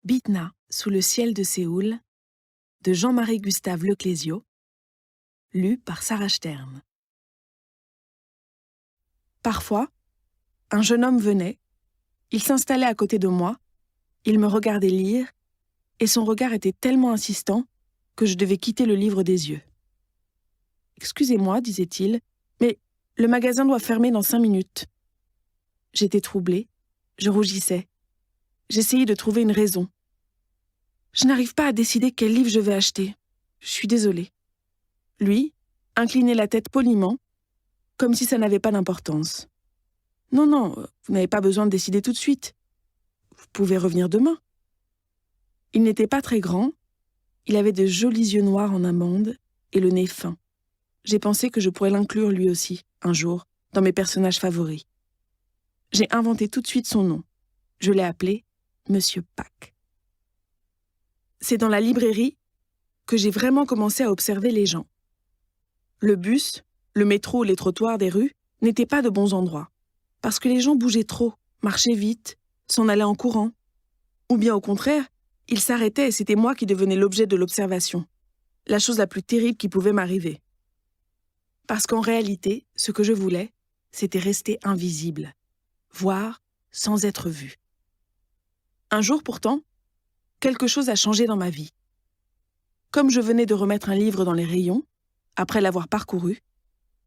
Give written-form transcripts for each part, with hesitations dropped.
Bitna, sous le ciel de Séoul, de Jean-Marie Gustave Leclésio, lu par Sarah Stern. Parfois, un jeune homme venait, il s'installait à côté de moi, il me regardait lire, et son regard était tellement insistant que je devais quitter le livre des yeux. « Excusez-moi, disait-il, mais le magasin doit fermer dans 5 minutes. » J'étais troublée, je rougissais. J'essayais de trouver une raison. Je n'arrive pas à décider quel livre je vais acheter. Je suis désolée. Lui inclinait la tête poliment, comme si ça n'avait pas d'importance. Non, non, vous n'avez pas besoin de décider tout de suite. Vous pouvez revenir demain. Il n'était pas très grand, il avait de jolis yeux noirs en amande et le nez fin. J'ai pensé que je pourrais l'inclure lui aussi, un jour, dans mes personnages favoris. J'ai inventé tout de suite son nom. Je l'ai appelé Monsieur Pak. C'est dans la librairie que j'ai vraiment commencé à observer les gens. Le bus, le métro, les trottoirs des rues n'étaient pas de bons endroits, parce que les gens bougeaient trop, marchaient vite, s'en allaient en courant. Ou bien au contraire, ils s'arrêtaient et c'était moi qui devenais l'objet de l'observation, la chose la plus terrible qui pouvait m'arriver. Parce qu'en réalité, ce que je voulais, c'était rester invisible, voir sans être vu. Un jour pourtant, quelque chose a changé dans ma vie. Comme je venais de remettre un livre dans les rayons, après l'avoir parcouru,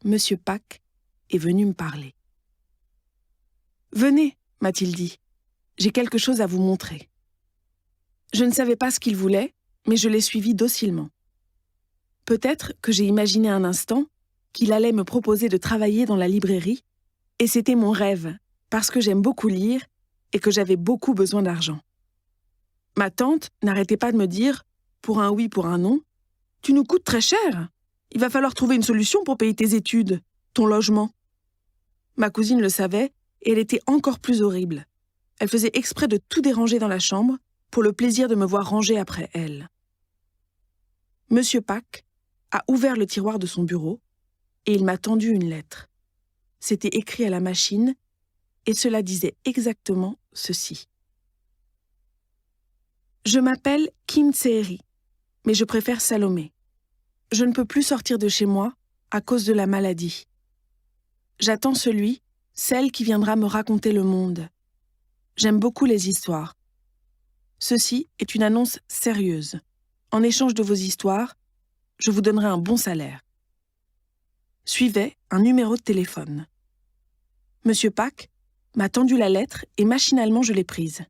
Monsieur Pak est venu me parler. « Venez, m'a-t-il dit, j'ai quelque chose à vous montrer. » Je ne savais pas ce qu'il voulait, mais je l'ai suivi docilement. Peut-être que j'ai imaginé un instant qu'il allait me proposer de travailler dans la librairie, et c'était mon rêve, parce que j'aime beaucoup lire et que j'avais beaucoup besoin d'argent. Ma tante n'arrêtait pas de me dire, pour un oui, pour un non, « Tu nous coûtes très cher. Il va falloir trouver une solution pour payer tes études, ton logement. » Ma cousine le savait, et elle était encore plus horrible. Elle faisait exprès de tout déranger dans la chambre, pour le plaisir de me voir ranger après elle. Monsieur Pak a ouvert le tiroir de son bureau et il m'a tendu une lettre. C'était écrit à la machine et cela disait exactement ceci. « Je m'appelle Kim Tse-ri, mais je préfère Salomé. Je ne peux plus sortir de chez moi à cause de la maladie. J'attends celle qui viendra me raconter le monde. J'aime beaucoup les histoires. Ceci est une annonce sérieuse. En échange de vos histoires, je vous donnerai un bon salaire. » Suivait un numéro de téléphone. Monsieur Pak m'a tendu la lettre et machinalement je l'ai prise.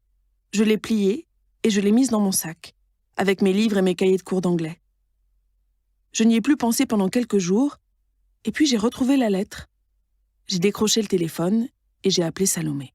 Je l'ai pliée et je l'ai mise dans mon sac, avec mes livres et mes cahiers de cours d'anglais. Je n'y ai plus pensé pendant quelques jours, et puis j'ai retrouvé la lettre. J'ai décroché le téléphone et j'ai appelé Salomé.